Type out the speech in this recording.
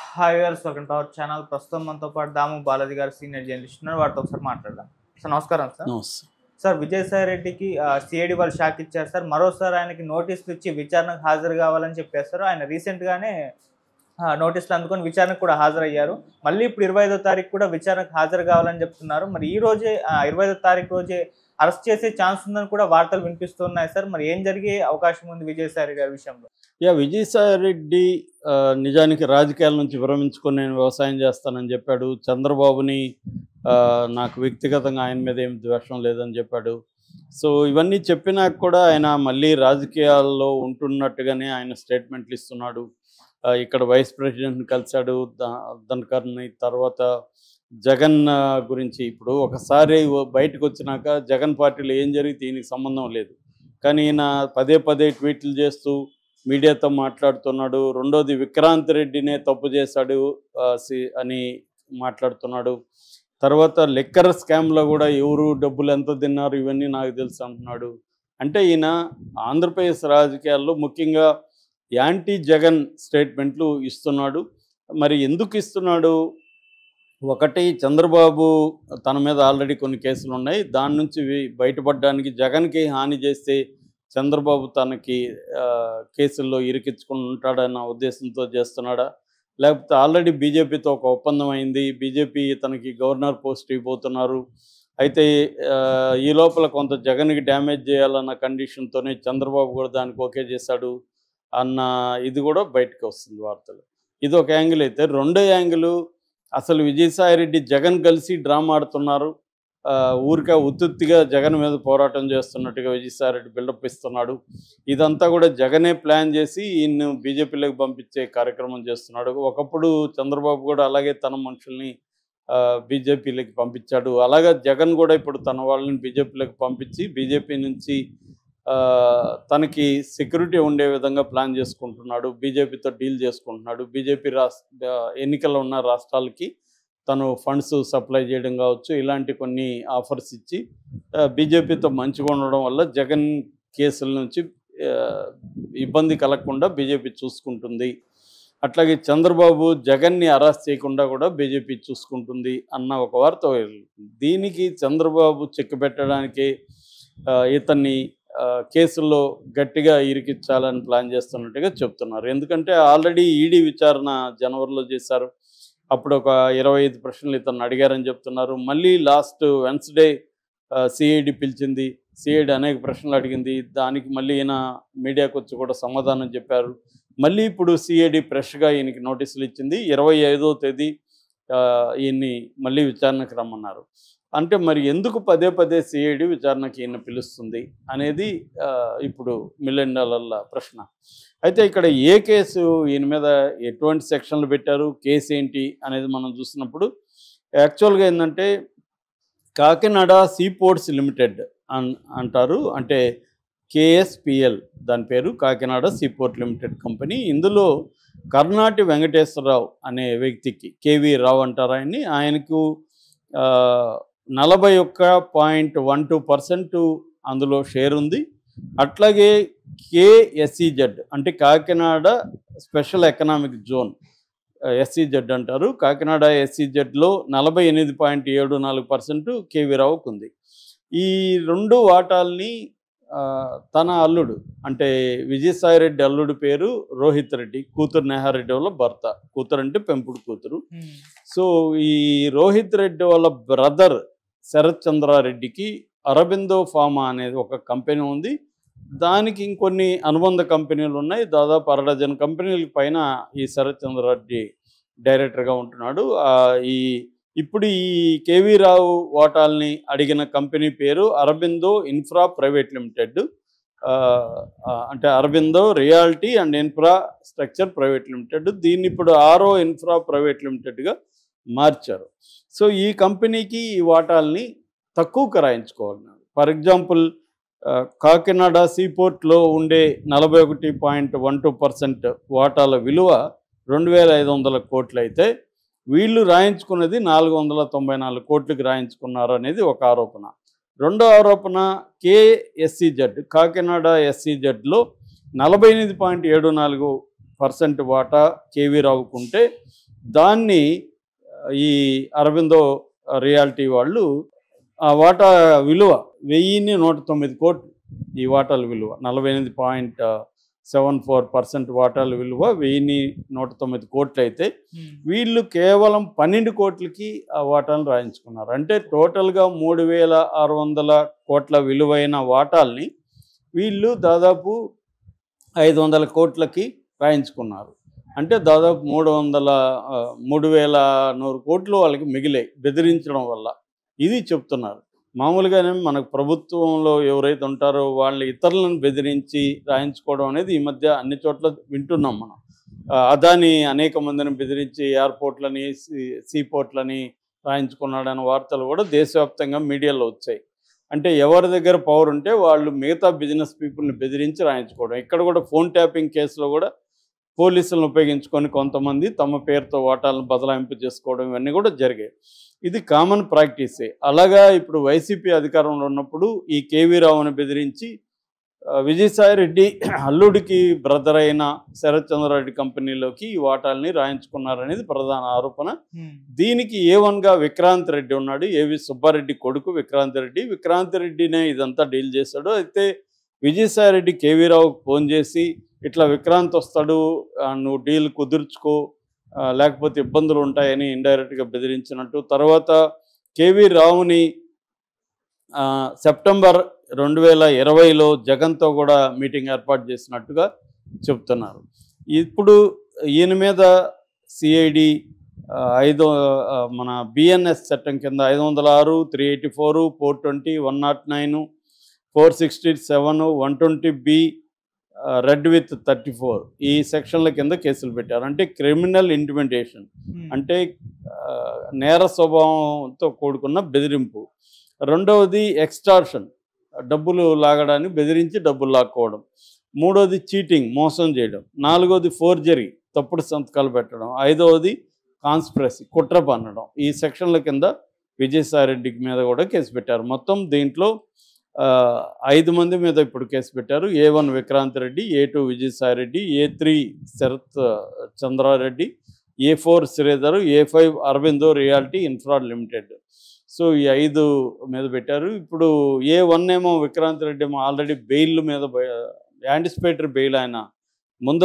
Hi viewers, welcome to our channel. ప్రస్తుతం మనతో పాటు దాము బాలాజీ గారు సీనియర్ జర్నలిస్ట్ ఉన్నారు. వారితో ఒకసారి మాట్లాడదాం. సార్ నమస్కారం. సార్ నమస్తే. సార్ విజయసాయి రెడ్డికి సిఐడి వాళ్ళు షాక్ ఇచ్చారు సార్. మరోసారి ఆయనకి నోటీసులు ఇచ్చి విచారణకు హాజరు కావాలని చెప్పేస్తారు. ఆయన రీసెంట్గానే నోటీసులు అందుకొని విచారణకు కూడా హాజరయ్యారు. మళ్ళీ ఇప్పుడు 25వ తారీఖు కూడా విచారణకు హాజరు కావాలని చెప్తున్నారు. మరి ఈ రోజే 25వ తారీఖు రోజే అరెస్ట్ చేసే ఛాన్స్ ఉందని కూడా వార్తలు వినిపిస్తున్నాయి సార్. మరి ఏం జరిగే అవకాశం ఉంది విజయసాయి రెడ్డి గారి విషయంలో? విజయసాయి రెడ్డి నిజానికి రాజకీయాల నుంచి విరమించుకొని నేను వ్యవసాయం చేస్తానని చెప్పాడు. చంద్రబాబుని నాకు వ్యక్తిగతంగా ఆయన మీద ఏం ద్వేషం లేదని చెప్పాడు. సో ఇవన్నీ చెప్పినాక కూడా ఆయన మళ్ళీ రాజకీయాల్లో ఉంటున్నట్టుగానే ఆయన స్టేట్మెంట్లు ఇస్తున్నాడు. ఇక్కడ వైస్ ప్రెసిడెంట్ని కలిశాడు, ధన్కర్ని. తర్వాత జగన్ గురించి ఇప్పుడు ఒకసారి బయటకు వచ్చినాక జగన్ పార్టీలో ఏం జరిగితే ఈయనకి సంబంధం లేదు. కానీ ఈయన పదే పదే ట్వీట్లు చేస్తూ మీడియాతో మాట్లాడుతున్నాడు. రెండోది విక్రాంత్ రెడ్డినే తప్పు చేశాడు అని మాట్లాడుతున్నాడు. తర్వాత లిక్కర్ స్కామ్లో కూడా ఎవరు డబ్బులు ఎంత తిన్నారు ఇవన్నీ నాకు తెలుసు అంటున్నాడు. అంటే ఈయన ఆంధ్రప్రదేశ్ రాజకీయాల్లో ముఖ్యంగా యాంటీ జగన్ స్టేట్మెంట్లు ఇస్తున్నాడు. మరి ఎందుకు ఇస్తున్నాడు? ఒకటి, చంద్రబాబు తన మీద ఆల్రెడీ కొన్ని కేసులు ఉన్నాయి. దాని నుంచి బయటపడడానికి జగన్కి హాని చేస్తే చంద్రబాబు తనకి కేసుల్లో ఇరికించుకుని ఉంటాడన్న ఉద్దేశంతో చేస్తున్నాడా? లేకపోతే ఆల్రెడీ బీజేపీతో ఒక ఒప్పందం అయింది, బీజేపీ తనకి గవర్నర్ పోస్ట్ ఇవ్వబోతున్నారు. అయితే ఈ లోపల కొంత జగన్కి డ్యామేజ్ చేయాలన్న కండిషన్తోనే చంద్రబాబు కూడా దానికి ఓకే చేశాడు అన్న ఇది కూడా బయటకు వస్తుంది వార్తలు. ఇది ఒక యాంగిల్ అయితే, రెండో యాంగిల్ అసలు విజయసాయి రెడ్డి జగన్ కలిసి డ్రామా ఆడుతున్నారు. ఊరికే ఉత్తుత్తిగా జగన్ మీద పోరాటం చేస్తున్నట్టుగా విజయసాయి రెడ్డి బిల్డప్ ఇస్తున్నాడు. ఇదంతా కూడా జగనే ప్లాన్ చేసి ఈయన్ను బీజేపీలోకి పంపించే కార్యక్రమం చేస్తున్నాడు. ఒకప్పుడు చంద్రబాబు కూడా అలాగే తన మనుషుల్ని బీజేపీలోకి పంపించాడు. అలాగే జగన్ కూడా ఇప్పుడు తన వాళ్ళని బీజేపీలోకి పంపించి బీజేపీ నుంచి తనకి సెక్యూరిటీ ఉండే విధంగా ప్లాన్ చేసుకుంటున్నాడు. బీజేపీతో డీల్ చేసుకుంటున్నాడు. బీజేపీ ఎన్నికల్లో ఉన్న రాష్ట్రాలకి తను ఫండ్స్ సప్లై చేయడం కావచ్చు, ఇలాంటి కొన్ని ఆఫర్స్ ఇచ్చి బీజేపీతో మంచిగా ఉండడం వల్ల జగన్ కేసుల నుంచి ఇబ్బంది కలగకుండా బీజేపీ చూసుకుంటుంది. అట్లాగే చంద్రబాబు జగన్ని అరెస్ట్ చేయకుండా కూడా బీజేపీ చూసుకుంటుంది అన్న ఒక వార్త. దీనికి చంద్రబాబు చెక్ పెట్టడానికి ఇతన్ని కేసుల్లో గట్టిగా ఇరికించాలని ప్లాన్ చేస్తున్నట్టుగా చెప్తున్నారు. ఎందుకంటే ఆల్రెడీ ఈడీ విచారణ జనవరిలో చేశారు. అప్పుడు ఒక 25 ప్రశ్నలు ఇతను అడిగారని చెప్తున్నారు. మళ్ళీ లాస్ట్ వెన్స్డే సిఐడి పిలిచింది. సిఐడి అనేక ప్రశ్నలు అడిగింది. దానికి మళ్ళీ ఈయన మీడియాకు వచ్చి కూడా సమాధానం చెప్పారు. మళ్ళీ ఇప్పుడు సిఐడి ఫ్రెష్గా ఈయనకి నోటీసులు ఇచ్చింది. 25వ తేదీ ఈయన్ని మళ్ళీ విచారణకు రమ్మన్నారు. అంటే మరి ఎందుకు పదే పదే సిఐడి విచారణకి ఈయన పిలుస్తుంది అనేది ఇప్పుడు $1,000,000 ప్రశ్న. అయితే ఇక్కడ ఏ కేసు, ఈయన మీద ఎటువంటి సెక్షన్లు పెట్టారు, కేసు ఏంటి అనేది మనం చూసినప్పుడు యాక్చువల్గా ఏంటంటే కాకినాడ సీపోర్ట్స్ లిమిటెడ్ అంటారు. అంటే KSPL దాని పేరు, కాకినాడ సీపోర్ట్ లిమిటెడ్ కంపెనీ. ఇందులో కర్నాటి వెంకటేశ్వరరావు అనే వ్యక్తికి, కేవీ రావు అంటారు ఆయన్ని, ఆయనకు 41.12% అందులో షేర్ ఉంది. అట్లాగే KSEZ అంటే Kakinada special economic zone, SEZ అంటారు. కాకినాడ SEZలో 48.74% కేవీ రావుకు ఉంది. ఈ రెండు వాటాల్ని తన అల్లుడు అంటే విజయసాయి రెడ్డి అల్లుడు పేరు రోహిత్ రెడ్డి, కూతురు నేహారెడ్డి వాళ్ళ భర్త, కూతురు అంటే పెంపుడు కూతురు. సో ఈ రోహిత్ రెడ్డి వాళ్ళ బ్రదర్ శరత్ చంద్రారెడ్డికి అరబిందో ఫార్మా అనేది ఒక కంపెనీ ఉంది. దానికి ఇంకొన్ని అనుబంధ కంపెనీలు ఉన్నాయి. దాదాపు 1 డజన్ కంపెనీల పైన ఈ శరత్ చంద్రారెడ్డి డైరెక్టర్గా ఉంటున్నాడు. ఇప్పుడు ఈ కేవీ రావు వాటాల్ని అడిగిన కంపెనీ పేరు అరబిందో ఇన్ఫ్రా ప్రైవేట్ లిమిటెడ్. అంటే Aurobindo reality and infrastructure private limited. దీన్ని ఇప్పుడు ఆరో ఇన్ఫ్రా ప్రైవేట్ లిమిటెడ్గా మార్చారు. సో ఈ కంపెనీకి ఈ వాటాల్ని తక్కువకు రాయించుకోవాలన్నారు. ఫర్ ఎగ్జాంపుల్ కాకినాడ సీపోర్ట్లో ఉండే 41.12% వాటాల విలువ 2,500 కోట్లు అయితే వీళ్ళు రాయించుకున్నది 494 కోట్లకి రాయించుకున్నారు అనేది ఒక ఆరోపణ. రెండో ఆరోపణ KSEZ కాకినాడ SEZలో 48.74% వాటా కేవీ రావుకుంటే దాన్ని ఈ అరవిందో రియాలిటీ వాళ్ళు ఆ వాటా విలువ 1109 కోట్లు. ఈ వాటాల విలువ 48.74% వాటాల విలువ 1109 కోట్లు అయితే వీళ్ళు కేవలం 12 కోట్లకి ఆ వాటాలను రాయించుకున్నారు. అంటే టోటల్గా 3600 కోట్ల విలువైన వాటాల్ని వీళ్ళు దాదాపు 500 కోట్లకి రాయించుకున్నారు. అంటే దాదాపు 3100 కోట్లు వాళ్ళకి మిగిలాయి బెదిరించడం వల్ల. ఇది చెప్తున్నారు. మామూలుగానే మనకు ప్రభుత్వంలో ఎవరైతే ఉంటారో వాళ్ళు ఇతరులను బెదిరించి రాయించుకోవడం అనేది ఈ మధ్య అన్ని చోట్ల వింటున్నాం మనం. అదాని అనేక మందిని బెదిరించి ఎయిర్పోర్ట్లని సీపోర్ట్లని రాయించుకున్నాడన్న వార్తలు కూడా దేశవ్యాప్తంగా మీడియాలో వచ్చాయి. అంటే ఎవరి దగ్గర పవర్ ఉంటే వాళ్ళు మిగతా బిజినెస్ పీపుల్ని బెదిరించి రాయించుకోవడం. ఇక్కడ కూడా ఫోన్ ట్యాపింగ్ కేసులో కూడా పోలీసులను ఉపయోగించుకొని కొంతమంది తమ పేరుతో వాటాలను బదలాయింపు చేసుకోవడం ఇవన్నీ కూడా జరిగాయి. ఇది కామన్ ప్రాక్టీసే. అలాగా ఇప్పుడు వైసీపీ అధికారంలో ఉన్నప్పుడు ఈ కేవీ రావుని బెదిరించి విజయసాయిరెడ్డి అల్లుడికి బ్రదర్ అయిన శరత్ చంద్రారెడ్డి కంపెనీలోకి ఈ వాటాలని రాయించుకున్నారనేది ప్రధాన ఆరోపణ. దీనికి A1గా విక్రాంత్ రెడ్డి ఉన్నాడు. ఏవి సుబ్బారెడ్డి కొడుకు విక్రాంత్ రెడ్డి. విక్రాంత్ రెడ్డినే ఇదంతా డీల్ చేశాడు. అయితే విజయసాయిరెడ్డి కేవీ రావుకు ఫోన్ చేసి ఇట్లా విక్రాంత్ వస్తాడు, నువ్వు డీల్ కుదుర్చుకో లేకపోతే ఇబ్బందులు ఉంటాయని ఇండైరెక్ట్గా బెదిరించినట్టు. తర్వాత కేవీ రావుని సెప్టెంబర్ 2020లో జగన్తో కూడా మీటింగ్ ఏర్పాటు చేసినట్టుగా చెప్తున్నారు. ఇప్పుడు ఈయన మీద సిఐడి మన బిఎన్ఎస్ చట్టం కింద 506, 384, 420, 109, 467, 120B రెడ్ విత్ 34 ఈ సెక్షన్ల కింద కేసులు పెట్టారు. అంటే క్రిమినల్ ఇంటిమిడేషన్ అంటే నేర స్వభావంతో కూడుకున్న బెదిరింపు. రెండవది ఎక్స్టార్షన్ డబ్బులు లాగడానికి బెదిరించి డబ్బులు లాక్కోవడం. మూడవది చీటింగ్ మోసం చేయడం. నాలుగవది ఫోర్జరీ తప్పుడు సంతకాలు పెట్టడం. ఐదవది కాన్స్పిరసీ కుట్ర పన్నడం. ఈ సెక్షన్ల కింద విజయసాయిరెడ్డి మీద కూడా కేసు పెట్టారు. మొత్తం దీంట్లో 5 మంది మీద ఇప్పుడు కేసు పెట్టారు. A1 Vikrant Reddy, A2 Vijayasai Reddy, A3 Sarath Chandra Reddy, A4 Sridhar, A5 Aurobindo realty infra limited. So ఈ 5 మీద పెట్టారు. ఇప్పుడు A1 ఏమో విక్రాంత్ రెడ్డి ఏమో ఆల్రెడీ బెయిల్ మీద యాంటిసిపేటరీ బెయిల్ ఆయన ముందు